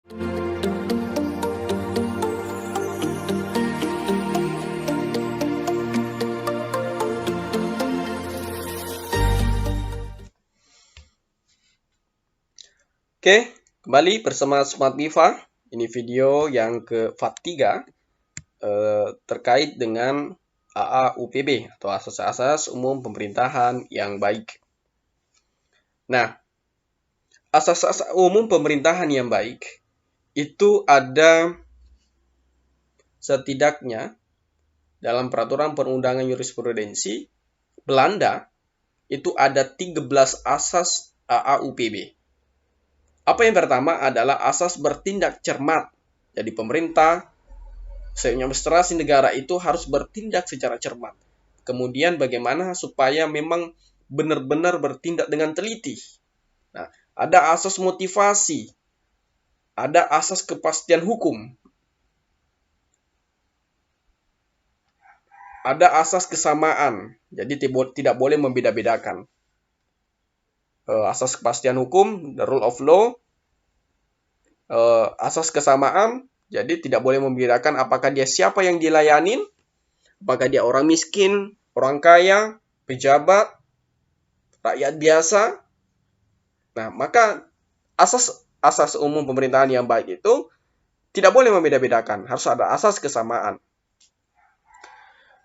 Oke, kembali bersama Smart Viva. Ini video yang ke-3 terkait dengan AAUPB atau Asas-Asas Umum Pemerintahan yang Baik. Nah, Asas-Asas Umum Pemerintahan yang Baik itu ada setidaknya dalam Peraturan Perundangan Jurisprudensi Belanda itu ada 13 asas AAUPB. Apa yang pertama adalah asas bertindak cermat. Jadi pemerintah, administrasi negara itu harus bertindak secara cermat. Kemudian bagaimana supaya memang benar-benar bertindak dengan teliti. Nah, ada asas motivasi, ada asas kepastian hukum, ada asas kesamaan. Jadi tidak boleh membeda-bedakan. Asas kepastian hukum, the rule of law, asas kesamaan, jadi tidak boleh membedakan apakah dia siapa yang dilayanin, apakah dia orang miskin, orang kaya, pejabat, rakyat biasa. Nah, maka asas umum pemerintahan yang baik itu tidak boleh membeda-bedakan, harus ada asas kesamaan.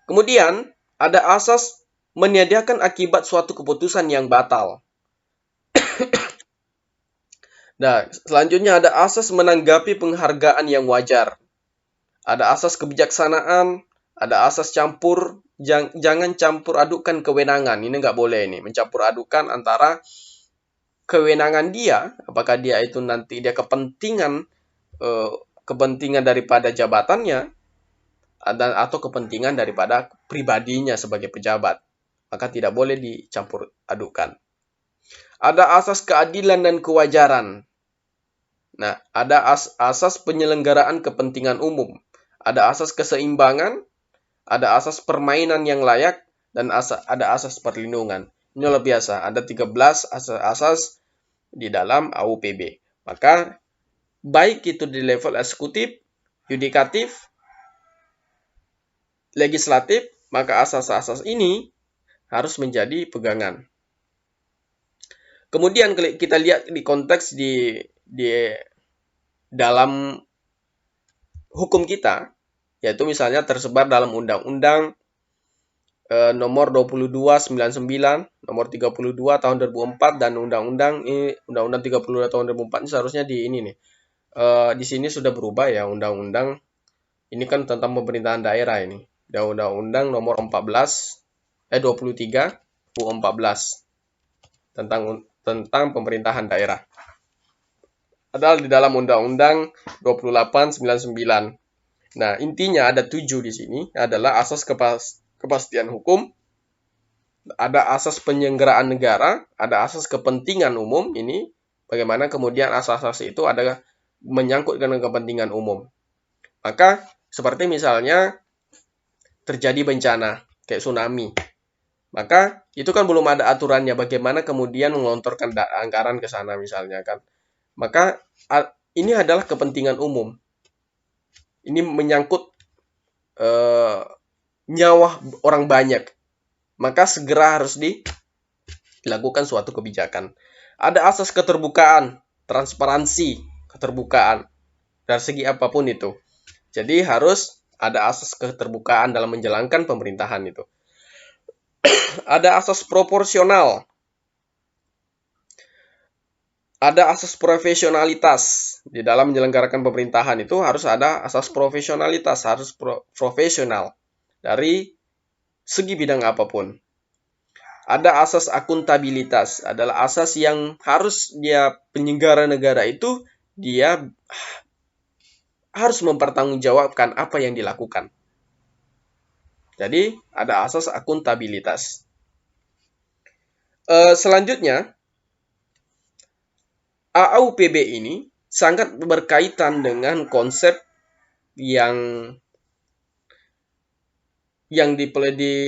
Kemudian, ada asas menyediakan akibat suatu keputusan yang batal. Nah, selanjutnya ada asas menanggapi penghargaan yang wajar. Ada asas kebijaksanaan, ada asas jangan campur adukan kewenangan. Ini nggak boleh ini, mencampur adukan antara kewenangan dia, apakah dia itu nanti dia kepentingan daripada jabatannya, atau kepentingan daripada pribadinya sebagai pejabat. Maka tidak boleh dicampur adukan. Ada asas keadilan dan kewajaran. Nah, ada asas penyelenggaraan kepentingan umum. Ada asas keseimbangan, ada asas permainan yang layak, dan ada asas perlindungan. Ini luar biasa. Ada 13 asas-asas di dalam AUPB. Maka, baik itu di level eksekutif, yudikatif, legislatif, maka asas-asas ini harus menjadi pegangan. Kemudian kita lihat di konteks di dalam hukum kita, yaitu misalnya tersebar dalam Undang-Undang nomor 2299, nomor 32 tahun 2004, dan Undang-Undang 32 tahun 2004 ini seharusnya di ini nih. Di sini sudah berubah ya Undang-Undang. Ini kan tentang pemerintahan daerah ini. Undang-Undang nomor 23 2014 tentang pemerintahan daerah. Adalah di dalam Undang-Undang 2899. Nah, intinya ada 7 di sini adalah asas kepastian hukum, ada asas penyelenggaraan negara, ada asas kepentingan umum. Ini bagaimana kemudian asas-asas itu ada menyangkut dengan kepentingan umum. Maka seperti misalnya terjadi bencana kayak tsunami. Maka itu kan belum ada aturannya bagaimana kemudian mengelontorkan anggaran ke sana misalnya kan. Maka ini adalah kepentingan umum. Ini menyangkut nyawa orang banyak. Maka segera harus dilakukan suatu kebijakan. Ada asas keterbukaan, transparansi, keterbukaan dari segi apapun itu. Jadi harus ada asas keterbukaan dalam menjalankan pemerintahan itu. Ada asas proporsional. Ada asas profesionalitas. Di dalam menyelenggarakan pemerintahan itu harus ada asas profesionalitas, harus profesional dari segi bidang apapun. Ada asas akuntabilitas, adalah asas yang harus dia penyelenggara negara itu dia harus mempertanggungjawabkan apa yang dilakukan. Jadi ada asas akuntabilitas. Selanjutnya, AAUPB ini sangat berkaitan dengan konsep yang dipelopori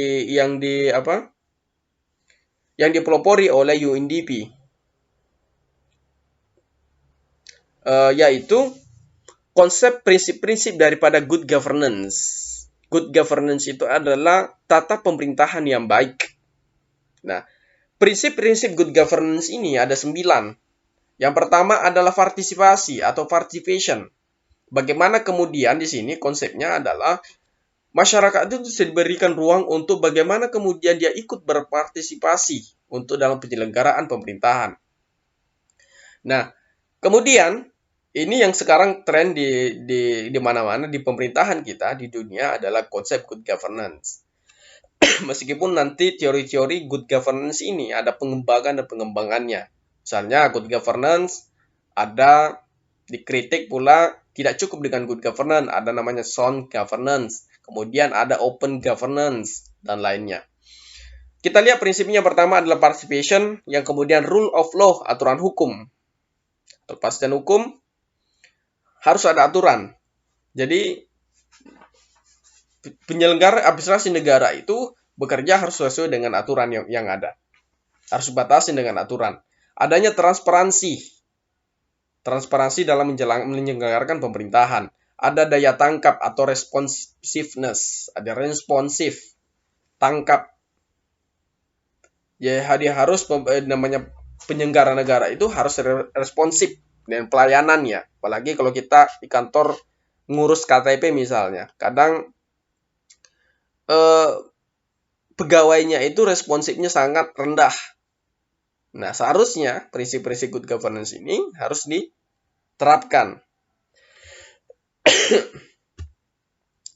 oleh UNDP, yaitu konsep prinsip-prinsip daripada good governance. Good governance itu adalah tata pemerintahan yang baik. Nah, prinsip-prinsip good governance ini ada 9. Yang pertama adalah partisipasi atau participation. Bagaimana kemudian di sini konsepnya adalah masyarakat itu diberikan ruang untuk bagaimana kemudian dia ikut berpartisipasi untuk dalam penyelenggaraan pemerintahan. Nah, kemudian ini yang sekarang tren di mana-mana di pemerintahan kita di dunia adalah konsep good governance. Meskipun nanti teori-teori good governance ini ada pengembangan dan pengembangannya. Misalnya good governance ada dikritik pula tidak cukup dengan good governance, ada namanya sound governance. Kemudian ada open governance dan lainnya. Kita lihat prinsipnya pertama adalah participation, yang kemudian rule of law, aturan hukum. Kepastian hukum harus ada aturan. Jadi penyelenggara administrasi negara itu bekerja harus sesuai dengan aturan yang ada. Harus dibatasi dengan aturan. Adanya transparansi. Transparansi dalam menyelenggarakan pemerintahan. Ada daya tangkap atau responsiveness. Ada responsif. Tangkap. Ya, dia harus namanya penyelenggara negara itu harus responsif dan pelayanannya. Apalagi kalau kita di kantor ngurus KTP misalnya. Kadang pegawainya itu responsifnya sangat rendah. Nah, seharusnya prinsip-prinsip good governance ini harus diterapkan.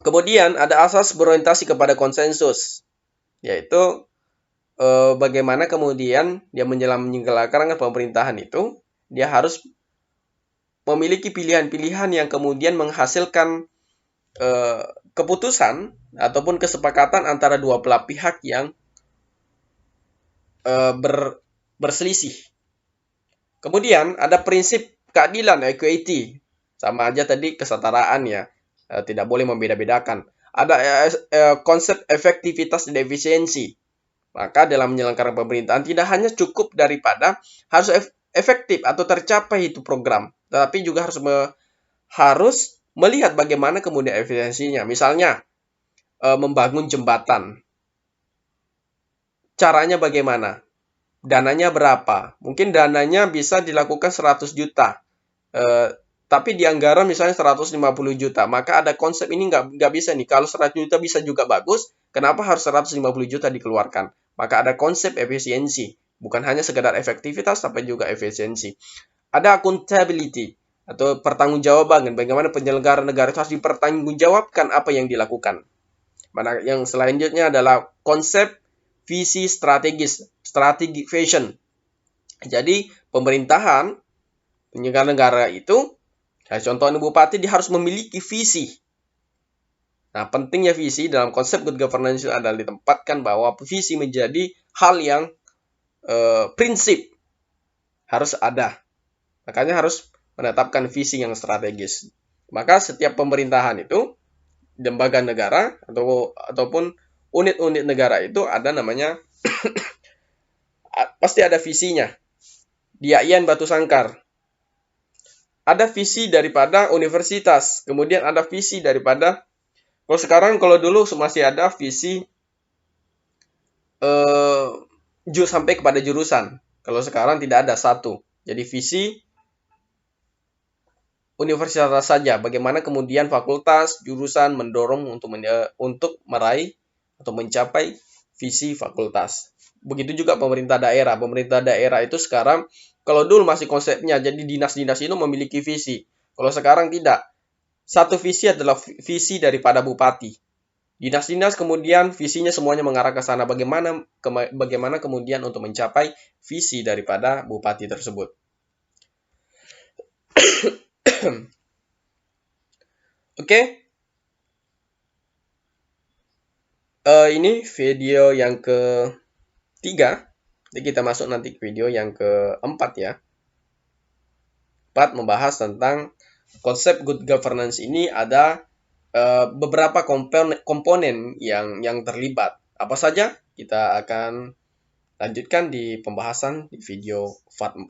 Kemudian ada asas berorientasi kepada konsensus. Yaitu bagaimana kemudian dia menyelenggarakan pemerintahan itu, dia harus memiliki pilihan-pilihan yang kemudian menghasilkan keputusan ataupun kesepakatan antara dua belah pihak yang berselisih. Kemudian ada prinsip keadilan, equity. Sama aja tadi kesetaraan ya. Tidak boleh membeda-bedakan. Ada konsep efektivitas dan efisiensi. Maka dalam menyelenggarakan pemerintahan tidak hanya cukup daripada harus efektif atau tercapai itu program, tetapi juga harus melihat bagaimana kemudian efisiensinya. Misalnya, membangun jembatan. Caranya bagaimana? Dananya berapa? Mungkin dananya bisa dilakukan 100 juta. Tapi di anggaran misalnya 150 juta. Maka ada konsep ini nggak bisa nih. Kalau 100 juta bisa juga bagus, kenapa harus 150 juta dikeluarkan? Maka ada konsep efisiensi. Bukan hanya sekedar efektivitas, tapi juga efisiensi. Ada accountability atau pertanggungjawaban. Bagaimana penyelenggara negara itu harus dipertanggungjawabkan apa yang dilakukan. Mana yang selanjutnya adalah konsep visi strategis, strategic vision. Jadi pemerintahan penyelenggara negara itu, contohnya bupati, dia harus memiliki visi. Nah, pentingnya visi dalam konsep good governance adalah ditempatkan bahwa visi menjadi hal yang prinsip harus ada. Makanya harus menetapkan visi yang strategis. Maka setiap pemerintahan itu, lembaga negara ataupun unit-unit negara itu ada namanya pasti ada visinya. Di IAIN Batu Sangkar ada visi daripada universitas, kemudian ada visi daripada kalau dulu masih ada visi sampai kepada jurusan. Kalau sekarang tidak ada satu. Jadi visi universitas saja. Bagaimana kemudian fakultas, jurusan mendorong untuk meraih atau mencapai visi fakultas. Begitu juga pemerintah daerah. Pemerintah daerah itu sekarang, kalau dulu masih konsepnya, jadi dinas-dinas itu memiliki visi. Kalau sekarang tidak. Satu visi adalah visi daripada bupati. Dinas-dinas kemudian visinya semuanya mengarah ke sana. Bagaimana kemudian untuk mencapai visi daripada bupati tersebut. Oke. Ini video yang ketiga. Jadi kita masuk nanti ke video yang keempat ya. 4 membahas tentang konsep good governance. Ini ada beberapa komponen yang terlibat. Apa saja? Kita akan lanjutkan di pembahasan di video part 4.